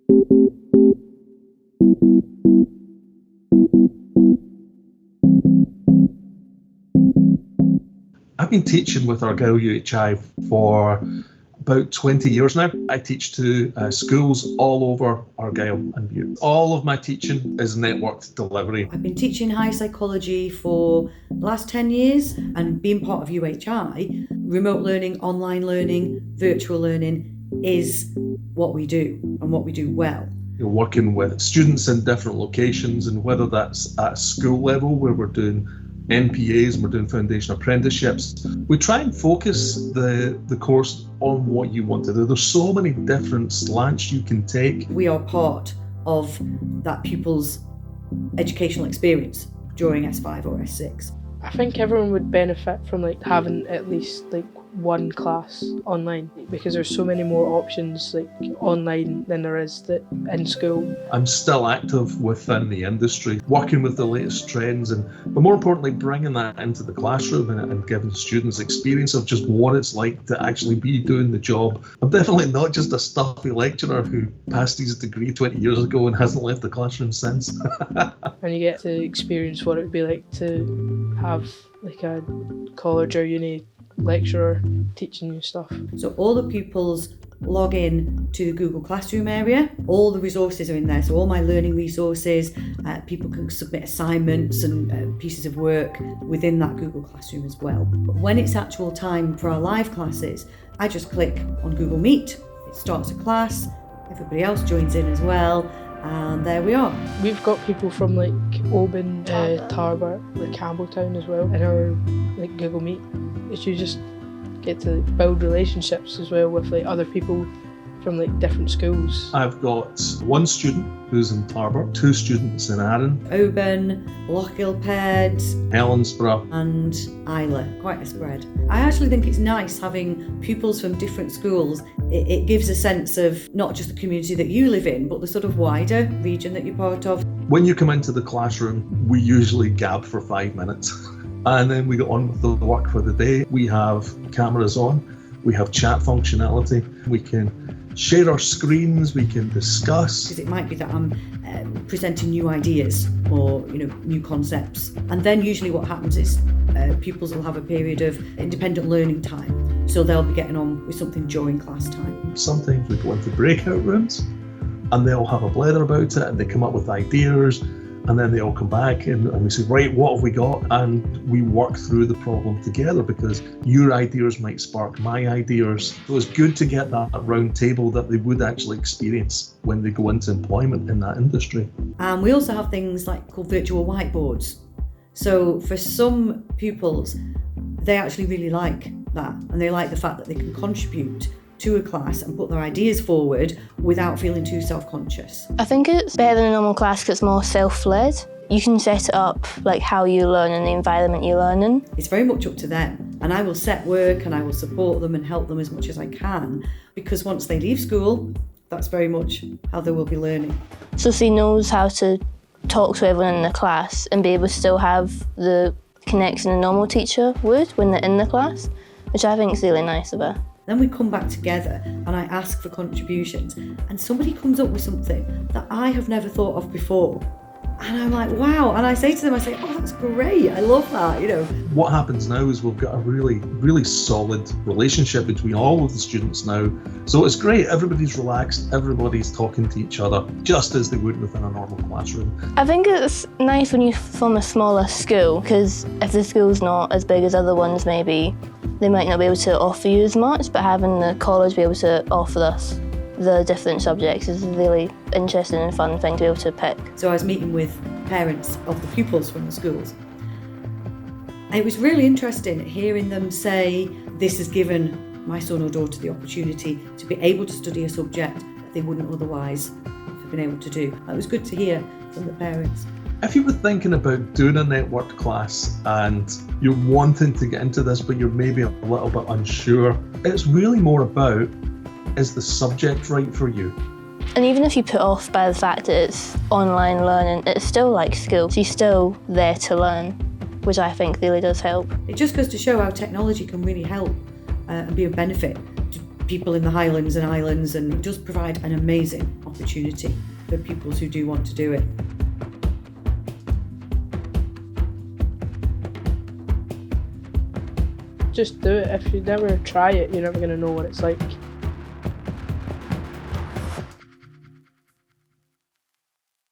I've been teaching with Argyll UHI for about 20 years now. I teach to schools all over Argyll and Bute. All of my teaching is networked delivery. I've been teaching higher psychology for the last 10 years, and being part of UHI, remote learning, online learning, virtual learning is what we do and what we do well. You're working with students in different locations, and whether that's at school level where we're doing MPAs and we're doing foundation apprenticeships, we try and focus the course on what you want to do. There's so many different slants you can take. We are part of that pupil's educational experience during S5 or S6. I think everyone would benefit from having at least one class online, because there's so many more options online than there is in school. I'm still active within the industry, working with the latest trends, but more importantly, bringing that into the classroom and giving students experience of just what it's like to actually be doing the job. I'm definitely not just a stuffy lecturer who passed his degree 20 years ago and hasn't left the classroom since. And you get to experience what it would be like to have a college or uni lecturer teaching you stuff. So all the pupils log in to the Google Classroom area. All the resources are in there, so all my learning resources, people can submit assignments and pieces of work within that Google Classroom as well. But when it's actual time for our live classes, I just click on Google Meet, it starts a class, everybody else joins in as well, and there we are. We've got people from Oban, Tarbert, Campbelltown as well in our Google Meet. You just get to build relationships as well with other people from different schools. I've got one student who's in Tarbert, two students in Arran, Oban, Lochgilphead, Helensburgh and Isla. Quite a spread. I actually think it's nice having pupils from different schools. It gives a sense of not just the community that you live in, but the sort of wider region that you're part of. When you come into the classroom, we usually gab for 5 minutes. And then we get on with the work for the day. We have cameras on, we have chat functionality, we can share our screens, we can discuss. Because it might be that I'm presenting new ideas or new concepts. And then usually what happens is pupils will have a period of independent learning time. So they'll be getting on with something during class time. Sometimes we go into breakout rooms and they'll have a blather about it and they come up with ideas. And then they all come back and we say, right, what have we got? And we work through the problem together, because your ideas might spark my ideas. So it's good to get that round table that they would actually experience when they go into employment in that industry. And we also have things called virtual whiteboards. So for some pupils, they actually really like that. And they like the fact that they can contribute to a class and put their ideas forward without feeling too self-conscious. I think it's better than a normal class because it's more self-led. You can set it up how you learn and the environment you learn in. It's very much up to them, and I will set work and I will support them and help them as much as I can, because once they leave school, that's very much how they will be learning. So she knows how to talk to everyone in the class and be able to still have the connection a normal teacher would when they're in the class, which I think is really nice of her. Then we come back together and I ask for contributions, and somebody comes up with something that I have never thought of before. And I'm like, wow. And I say to them, oh, that's great. I love that, What happens now is we've got a really, really solid relationship between all of the students now. So it's great. Everybody's relaxed. Everybody's talking to each other just as they would within a normal classroom. I think it's nice when you form a smaller school, because if the school's not as big as other ones, maybe they might not be able to offer you as much, but having the college be able to offer us the different subjects is a really interesting and fun thing to be able to pick. So I was meeting with parents of the pupils from the schools. And it was really interesting hearing them say this has given my son or daughter the opportunity to be able to study a subject that they wouldn't otherwise have been able to do. It was good to hear from the parents. If you were thinking about doing a networked class and you're wanting to get into this but you're maybe a little bit unsure, it's really more about, is the subject right for you? And even if you put off by the fact that it's online learning, it's still like school. So you're still there to learn, which I think really does help. It just goes to show how technology can really help and be a benefit to people in the Highlands and Islands, and it does provide an amazing opportunity for pupils who do want to do it. Just do it. If you never try it, you're never going to know what it's like.